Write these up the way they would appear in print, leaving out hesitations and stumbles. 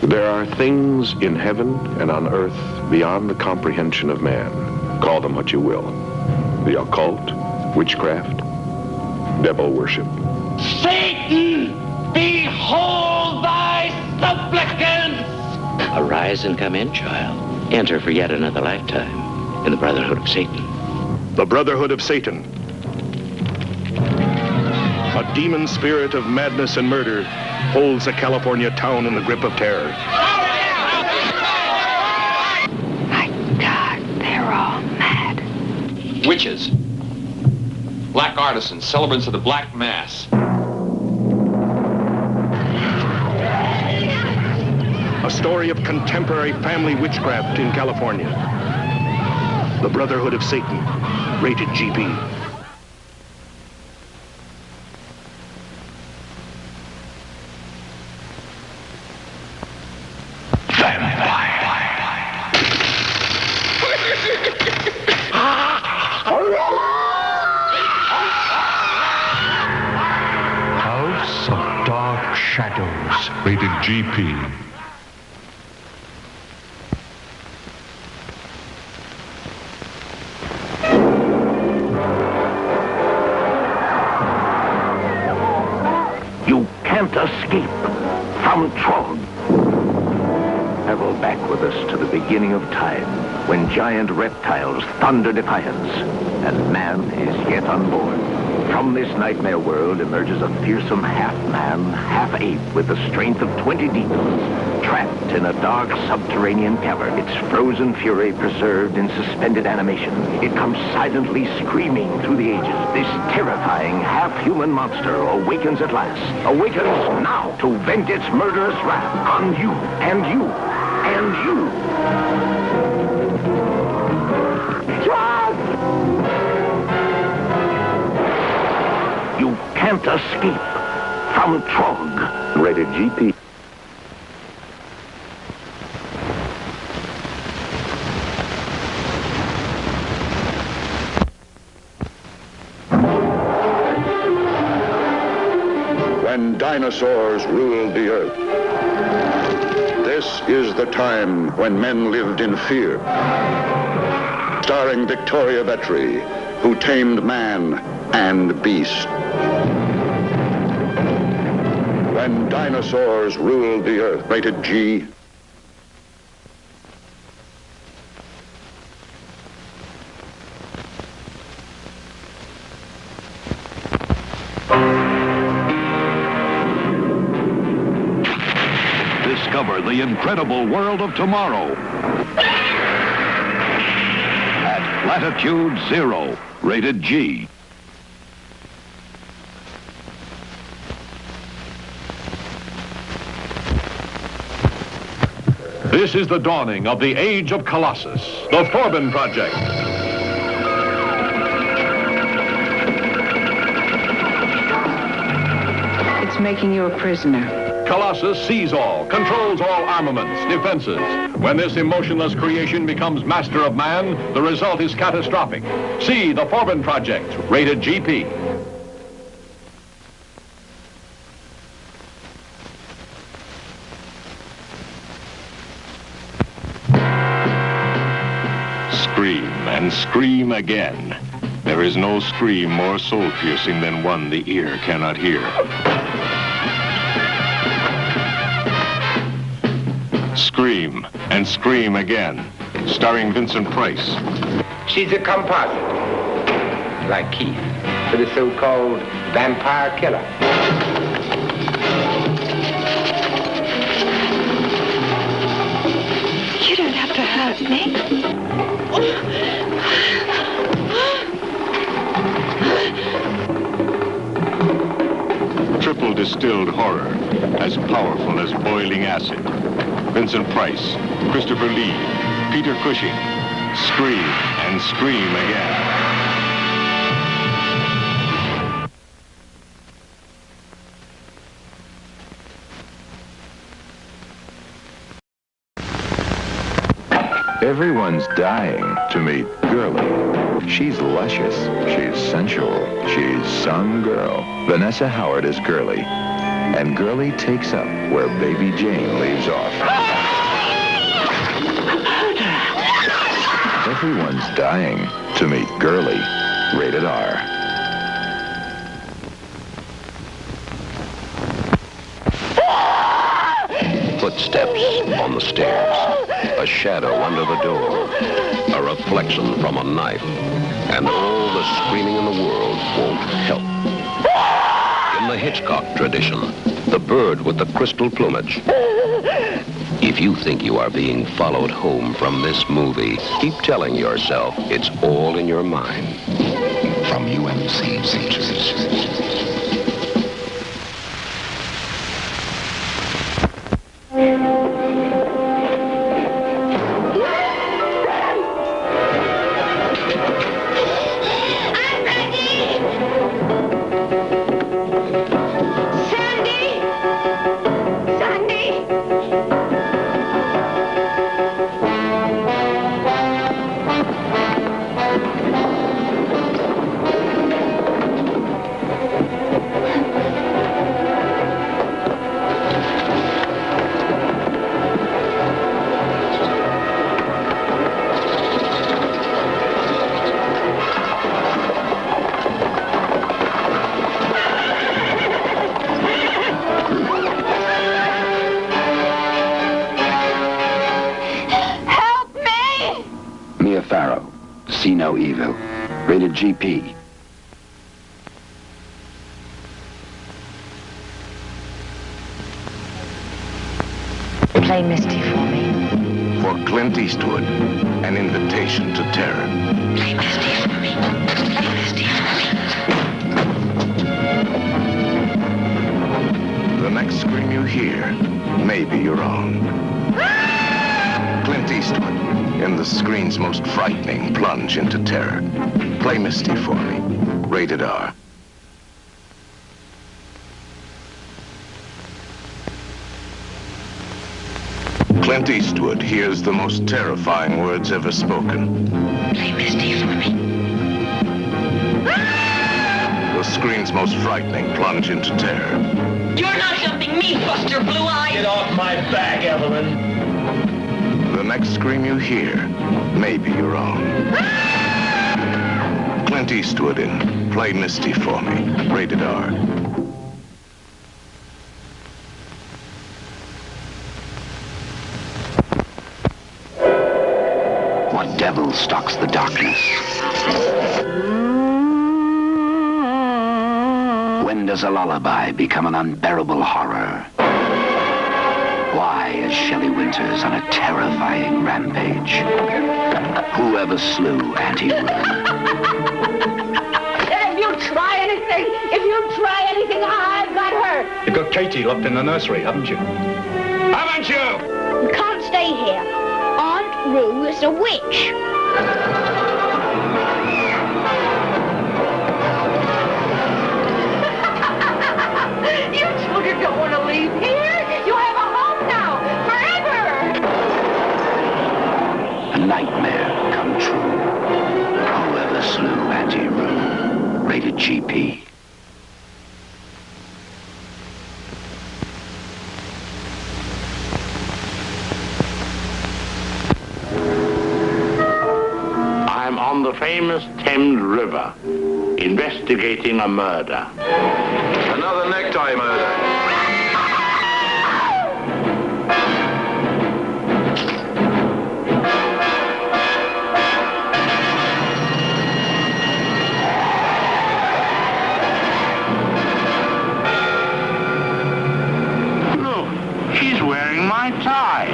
There are things in heaven and on earth beyond the comprehension of man. Call them what you will. The occult, witchcraft, devil worship. Satan, behold thy supplicants! Arise and come in, child. Enter for yet another lifetime in the Brotherhood of Satan. The Brotherhood of Satan. A demon spirit of madness and murder holds a California town in the grip of terror. My God, they're all mad. Witches. Black artisans, celebrants of the Black Mass. A story of contemporary family witchcraft in California. The Brotherhood of Satan, rated GP. House of Dark Shadows, rated GP. You can't escape from Trog. Travel back with us to the beginning of time, when giant reptiles thunder defiance, and man is yet unborn. From this nightmare world emerges a fearsome half-man, half-ape with the strength of 20 demons, trapped in a dark subterranean cavern, its frozen fury preserved in suspended animation. It comes silently screaming through the ages. This terrifying half-human monster awakens at last. Awakens now to vent its murderous wrath on you and you and you. You can't escape from Trog. Rated GP. When dinosaurs ruled the earth. This is the time when men lived in fear. Starring Victoria Vetri, who tamed man and beast. When dinosaurs ruled the earth, rated G. Discover the incredible world of tomorrow at Latitude Zero, rated G. This is the dawning of the Age of Colossus, the Forbin Project. It's making you a prisoner. Colossus sees all, controls all armaments, defenses. When this emotionless creation becomes master of man, the result is catastrophic. See the Forbin Project, rated GP. Scream and scream again. There is no scream more soul-piercing than one the ear cannot hear. Scream and scream again. Starring Vincent Price. She's a composite, like Keith, for the so-called vampire killer. You don't have to hurt me. Triple distilled horror, as powerful as boiling acid. Vincent Price, Christopher Lee, Peter Cushing. Scream and scream again. Everyone's dying to meet Girly. She's luscious, she's sensual, she's some girl. Vanessa Howard is Girly. And Girlie takes up where Baby Jane leaves off. Everyone's dying to meet Girlie. Rated R. Footsteps on the stairs. A shadow under the door. A reflection from a knife. And all the screaming in the world won't help. In the Hitchcock tradition, the bird with the crystal plumage. If you think you are being followed home from this movie, keep telling yourself it's all in your mind. From UMC. Mia Farrow, See No Evil. Rated GP. Play Misty for me. For Clint Eastwood, an invitation to terror. Play Misty for me. Play Misty for me. The next scream you hear may be your own. Clint Eastwood, in the screen's most frightening plunge into terror. Play Misty for me. Rated R. Clint Eastwood hears the most terrifying words ever spoken. Play Misty for me. The screen's most frightening plunge into terror. You're not helping me, Buster Blue Eye! Get off my back, Evelyn. The next scream you hear may be your own. Clint Eastwood in Play Misty for Me. Rated R. What devil stalks the darkness? When does a lullaby become an unbearable horror? Why is Shelley Winters on a terrifying rampage? Whoever slew Auntie Roo? If you try anything, I've got her. You've got Katie locked in the nursery, haven't you? Haven't you? You can't stay here. Aunt Roo is a witch. You children don't want to leave here. You have a home now, forever. A nightmare come true. Whoever slew Auntie Roo. Rated GP. I'm on the famous Thames River, investigating a murder. Another necktie murder. Look, she's wearing my tie.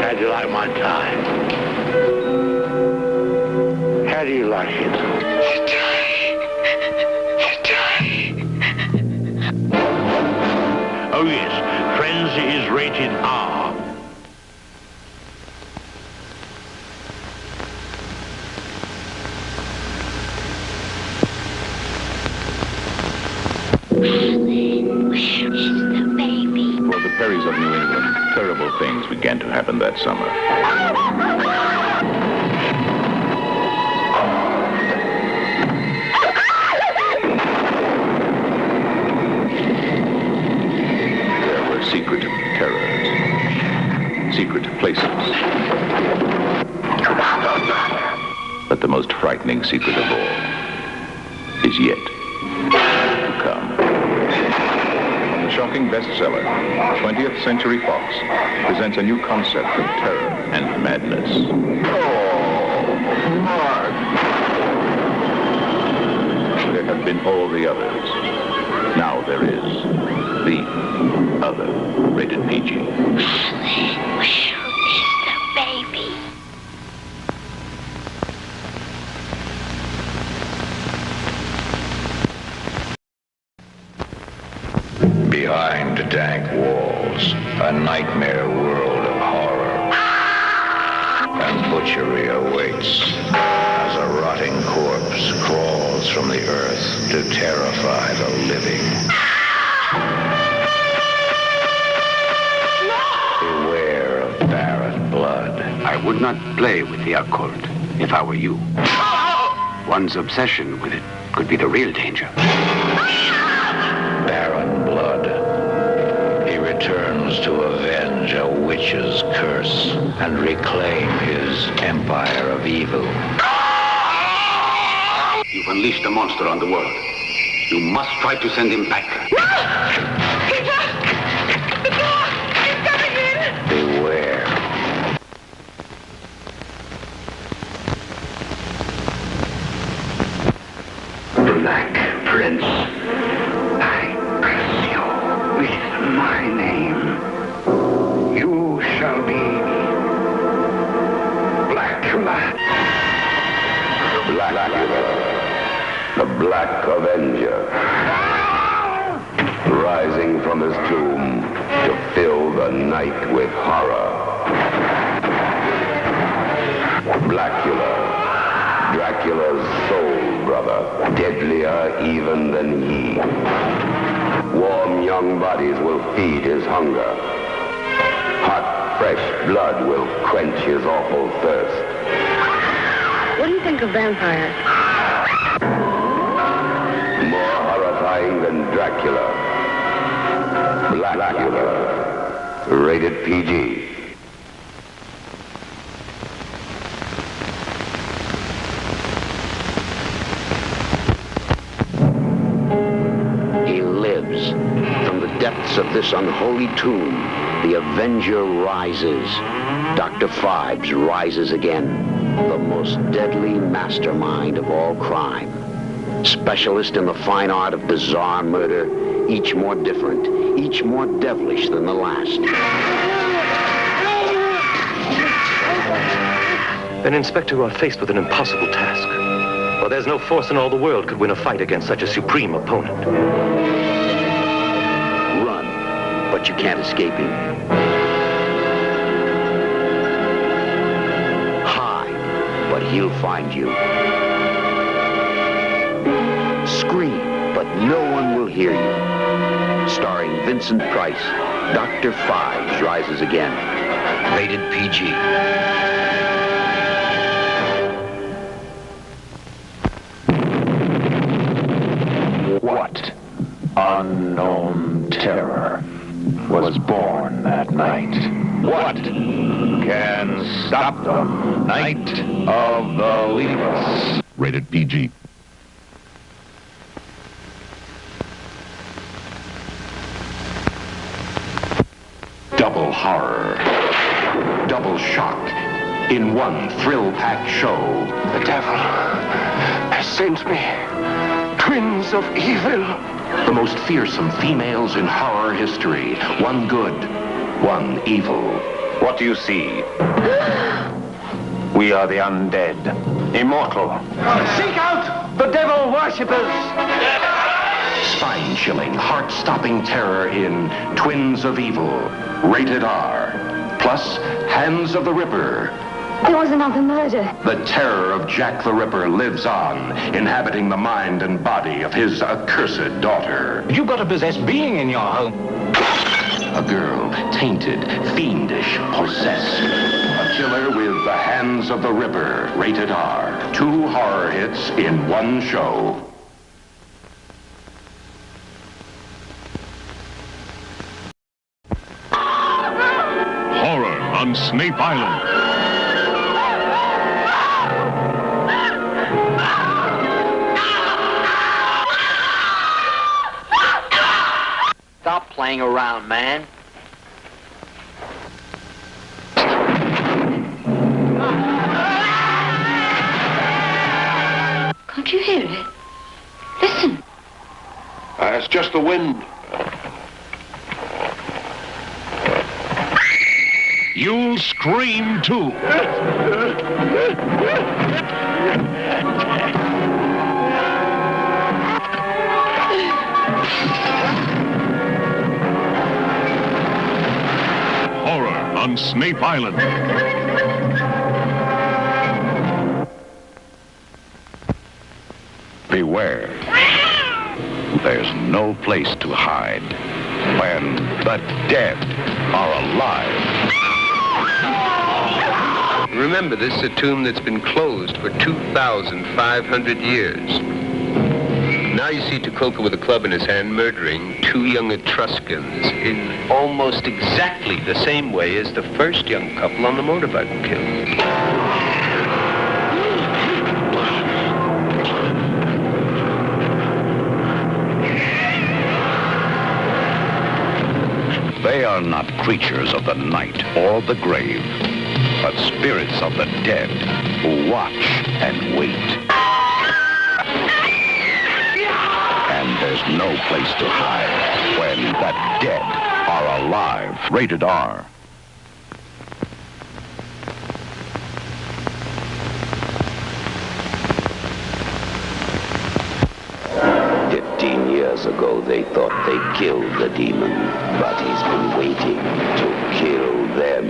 How do you like my tie? How do you like it? Oh yes, Frenzy is rated R. Where is the baby? For the Perrys of New England. terrible things began to happen that summer. There were secret terrors, secret places. But the most frightening secret of all is yet to come. The shocking bestseller, 20th Century Fox presents a new concept of terror and madness. Oh, Mark! There have been all the others. Now there is the other, rated PG. Where is the baby? Behind dank walls, a nightmare world of horror and butchery awaits as a rotting corpse crawls from the earth to terrify the living. Beware of barren blood. I would not play with the occult if I were you. One's obsession with it could be the real danger. Barren blood. He returns to avenge a witch's curse and reclaim his empire of evil. You've unleashed a monster on the world. You must try to send him back. Beware. Black Prince, I curse you with my name. You shall be Blackula. Blackula, the Black Avenger, rising from his tomb to fill the night with horror. Blackula, Dracula's soul brother, deadlier even than he. Warm young bodies will feed his hunger. Hot, fresh blood will quench his awful thirst. What do you think of vampires? More horrifying than Dracula. Blackula, rated PG. Depths of this unholy tomb, the Avenger rises. Dr. Phibes rises again, the most deadly mastermind of all crime. Specialist in the fine art of bizarre murder, each more different, each more devilish than the last. Then, Inspector, you are faced with an impossible task. For there's no force in all the world could win a fight against such a supreme opponent. But you can't escape him. Hide, but he'll find you. Scream, but no one will hear you. Starring Vincent Price, Dr. Phibes rises again. Rated PG. What unknown terror was born that night? What can stop them? Night of the Leapers. Rated PG. Double horror, double shock in one thrill-packed show. The devil has sent me. Twins of evil. The most fearsome females in horror history. One good, one evil. What do you see? We are the undead, immortal. Seek out the devil worshippers! Spine-chilling, heart-stopping terror in Twins of Evil. Rated R. Plus, Hands of the Ripper. There was another murder. The terror of Jack the Ripper lives on, inhabiting the mind and body of his accursed daughter. You've got a possessed being in your home. A girl, tainted, fiendish, possessed. A killer with the hands of the Ripper, rated R. 2 horror hits in one show. Horror on Snape Island. Stop playing around, man. Can't you hear it? Listen. It's just the wind. You'll scream too. Horror on Snape Island. Beware. There's no place to hide when the dead are alive. Remember, this is a tomb that's been closed for 2,500 years. Now you see Tucolca with a club in his hand murdering 2 young Etruscans in almost exactly the same way as the first young couple on the motorbike were killed. They are not creatures of the night or the grave, but spirits of the dead who watch and wait. And there's no place to hide when the dead are alive. Rated R. Years ago, they thought they killed the demon, but he's been waiting to kill them.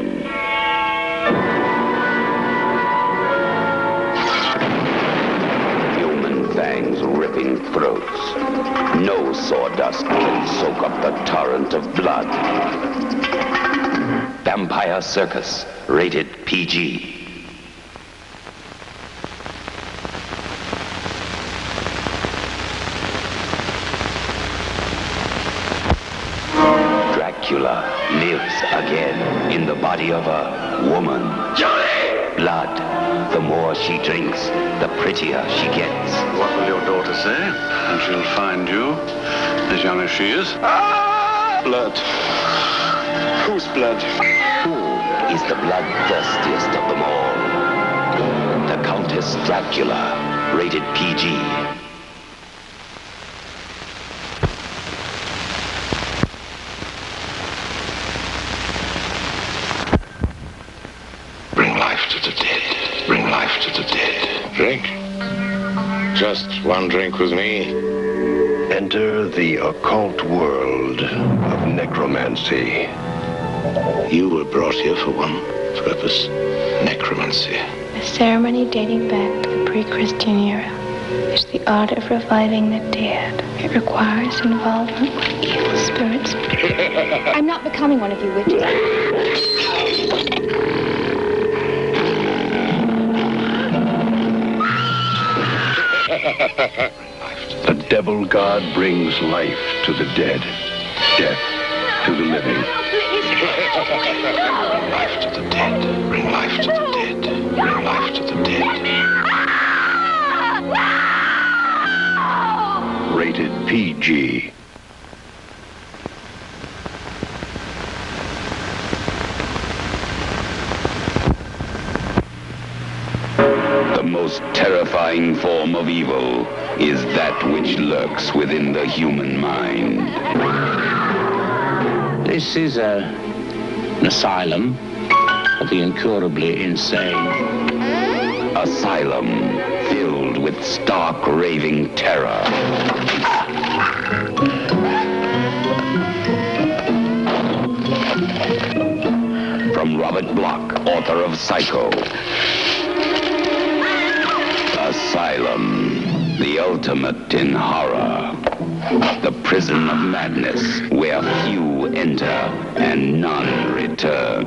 Human fangs ripping throats. No sawdust can soak up the torrent of blood. Vampire Circus, rated PG. Dracula lives again in the body of a woman. Johnny! Blood. The more she drinks, the prettier she gets. What will your daughter say? And she'll find you, as young as she is. Blood. Whose blood? Who is the bloodthirstiest of them all? The Countess Dracula, rated PG. Drink? Just one drink with me. Enter the occult world of necromancy. You were brought here for one purpose, necromancy. A ceremony dating back to the pre-Christian era. It's the art of reviving the dead. It requires involvement with evil spirits. I'm not becoming one of you witches. The devil god brings life to the dead, death to the living. Bring life to the dead. Bring life to the dead. Bring life to the dead. Rated PG. The most terrifying form of evil is that which lurks within the human mind. This is an asylum for the incurably insane. Asylum filled with stark, raving terror. From Robert Bloch, author of Psycho. Asylum. The ultimate in horror. The prison of madness, where few enter and none return.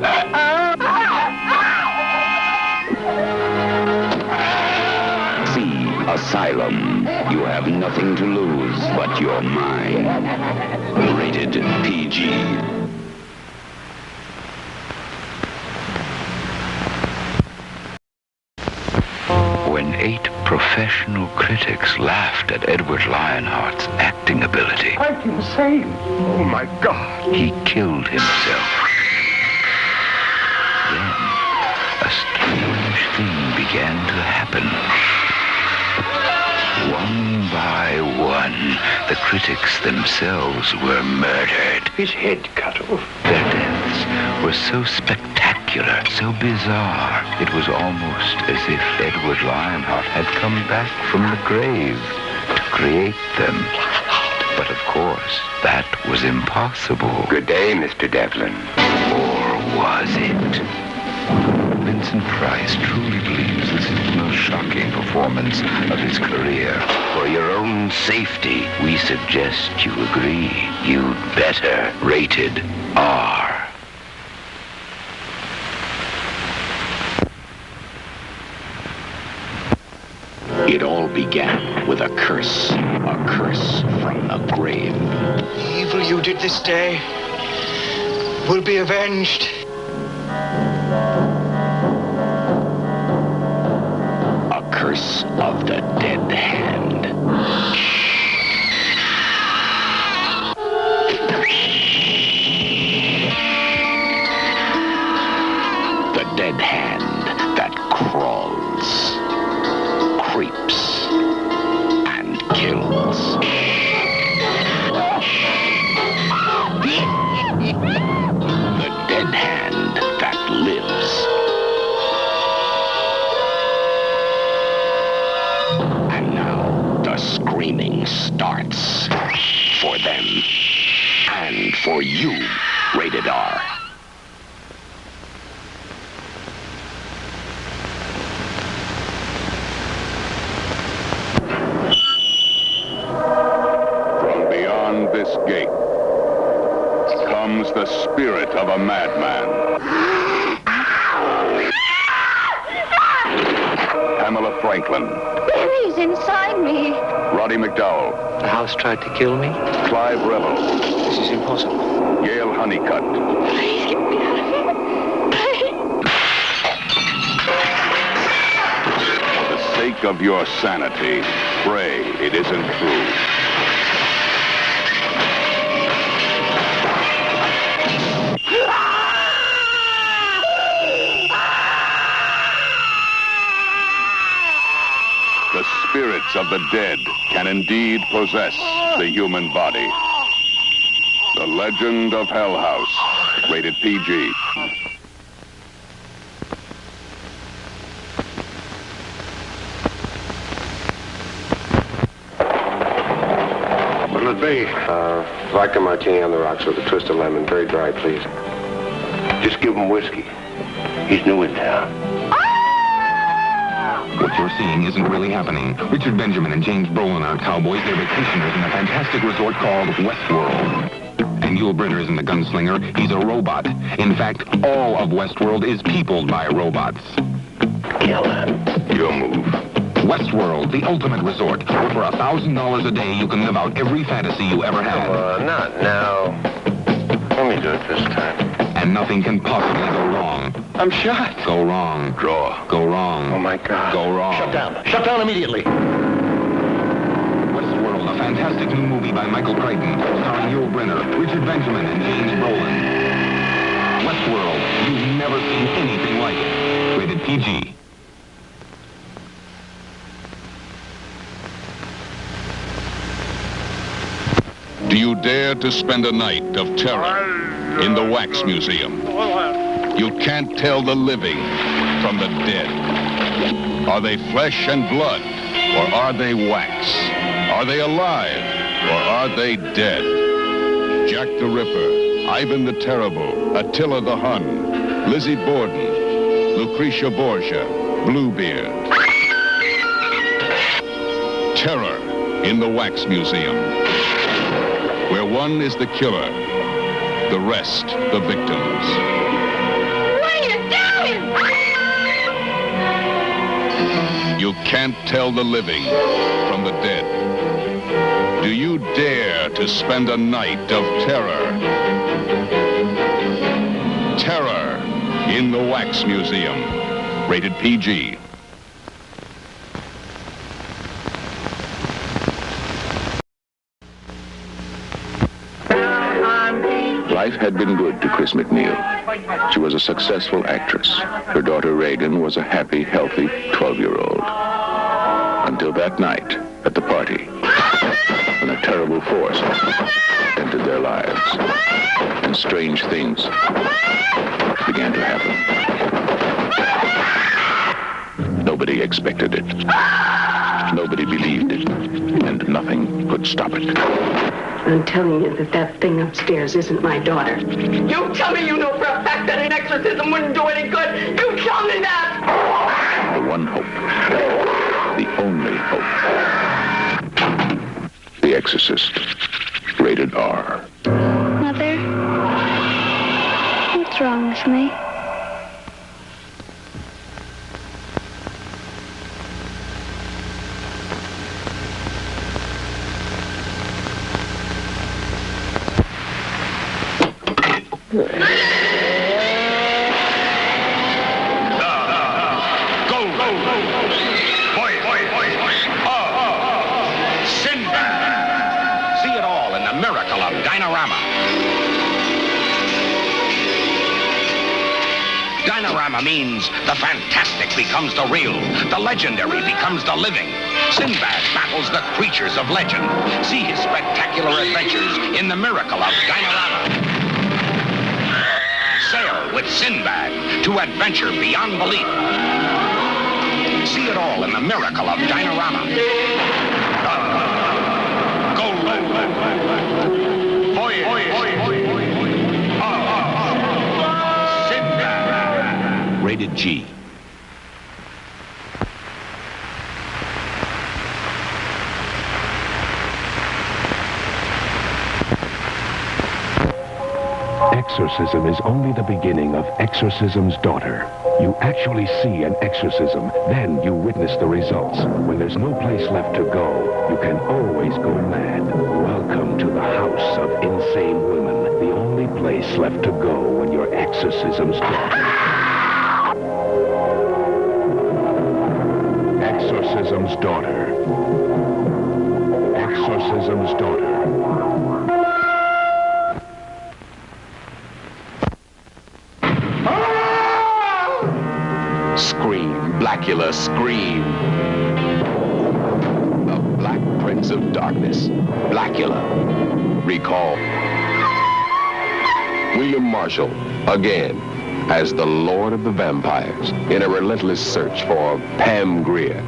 See Asylum. You have nothing to lose but your mind. Rated PG. When 8 professional critics laughed at Edward Lionheart's acting ability, I'm insane. Oh, my God. he killed himself. Then, a strange thing began to happen. One by one, the critics themselves were murdered. His head cut off. Their deaths were so spectacular, so bizarre, it was almost as if Edward Lionheart had come back from the grave to create them. But of course, that was impossible. Good day, Mr. Devlin. Or was it? Vincent Price truly believes this is the most shocking performance of his career. For your own safety, we suggest you agree. You'd better. Rated R. It all began with a curse from the grave. The evil you did this day will be avenged. A curse of the dead hand. The dead hand that crawls, creeps, and kills. The dead hand that lives. And now the screaming starts. For them. And for you. Rated R. From beyond this gate comes the spirit of a madman. Pamela Franklin. Billy's inside me. Roddy McDowell. The house tried to kill me? Clive Revel. This is impossible. Gail Honeycutt. Please get me out of here. For the sake of your sanity, pray it isn't true. The spirits of the dead can indeed possess the human body. The Legend of Hell House, rated PG. What'll it be? Vodka martini on the rocks with a twist of lemon. Very dry, please. Just give him whiskey. He's new in town. What you're seeing isn't really happening. Richard Benjamin and James Brolin are cowboys. They're vacationers in a fantastic resort called Westworld. And Yul Brynner isn't a gunslinger. He's a robot. In fact, all of Westworld is peopled by robots. Kill him. Your move. Westworld, the ultimate resort. Where for $1,000 a day, you can live out every fantasy you ever had. Not now. Let me do it this time. And nothing can possibly go wrong. I'm shot. Go wrong. Draw. Go wrong. Oh, my God. Go wrong. Shut down. Shut down immediately. Westworld, a fantastic new movie by Michael Crichton, starring Yul Brynner, Richard Benjamin, and James Brolin. Westworld, you've never seen anything like it. Rated PG. Do you dare to spend a night of terror in the Wax Museum? You can't tell the living from the dead. Are they flesh and blood, or are they wax? Are they alive, or are they dead? Jack the Ripper, Ivan the Terrible, Attila the Hun, Lizzie Borden, Lucretia Borgia, Bluebeard. Terror in the Wax Museum, where one is the killer, the rest the victims. What are you doing? You can't tell the living from the dead. Do you dare to spend a night of terror? Terror in the Wax Museum. Rated PG. Life had been good to Chris MacNeil. She was a successful actress. Her daughter Reagan was a happy, healthy 12-year-old. Until that night at the party, when a terrible force entered their lives, and strange things began to happen. Nobody expected it. Nobody believed it, and nothing could stop it. I'm telling you that thing upstairs isn't my daughter. You tell me you know for a fact that an exorcism wouldn't do any good. You tell me that! The one hope. The only hope. The Exorcist. Rated R. Mother, what's wrong with me? Sinbad! See it all in the miracle of Dinorama. Dinorama means the fantastic becomes the real, the legendary becomes the living. Sinbad battles the creatures of legend. See his spectacular adventures in the miracle of Dinorama. Sail with Sinbad to adventure beyond belief. See it all in the miracle of Dinorama. Go low. Sinbad. Rated G. Exorcism is only the beginning of Exorcism's Daughter. You actually see an exorcism, then you witness the results. When there's no place left to go, you can always go mad. Welcome to the House of Insane Women, the only place left to go when you're Exorcism's Daughter. Exorcism's Daughter. Exorcism's Daughter. Scream, Blackula, scream. The Black Prince of Darkness, Blackula. Recall William Marshall, again, as the Lord of the Vampires, in a relentless search for Pam Grier,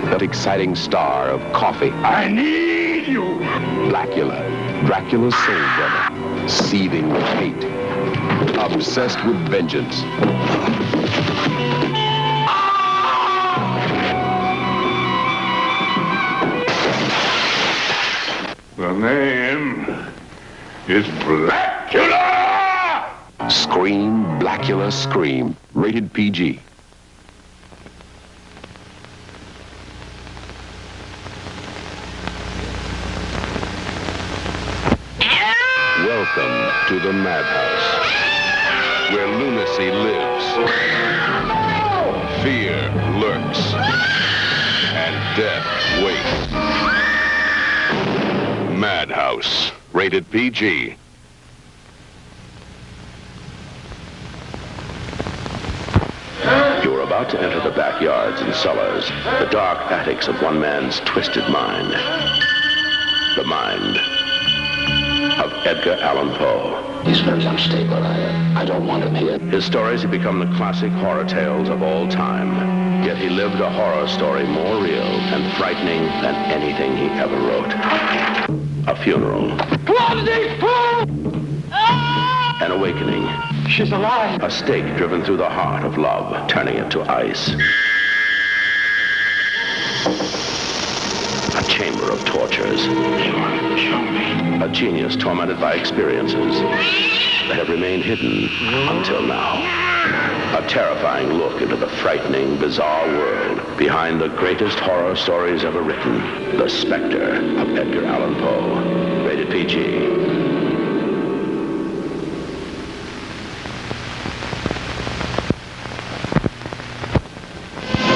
that exciting star of Coffee. I need you! Blackula, Dracula's soul brother, seething with hate, obsessed with vengeance. The name is Blackula! Scream, Blackula, scream. Rated PG. Welcome to the madhouse, where lunacy lives, fear lurks, and death waits. Madhouse, rated PG. You're about to enter the backyards and cellars, the dark attics of one man's twisted mind. The mind of Edgar Allan Poe. He's very unstable. I don't want him here. His stories have become the classic horror tales of all time. Yet he lived a horror story more real and frightening than anything he ever wrote. A funeral. An awakening. She's alive. A stake driven through the heart of love, turning it to ice. A change. of tortures. A genius tormented by experiences that have remained hidden until now. A terrifying look into the frightening, bizarre world behind the greatest horror stories ever written. The Spectre of Edgar Allan Poe. Rated PG.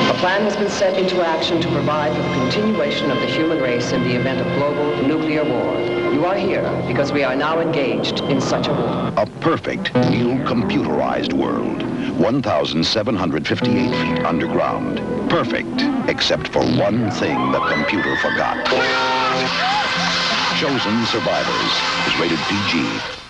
A plan has been set into action to provide for the continuation of the human race in the event of global nuclear war. You are here because we are now engaged in such a war. A perfect new computerized world. 1,758 feet underground. Perfect, except for one thing the computer forgot. Chosen Survivors is rated PG.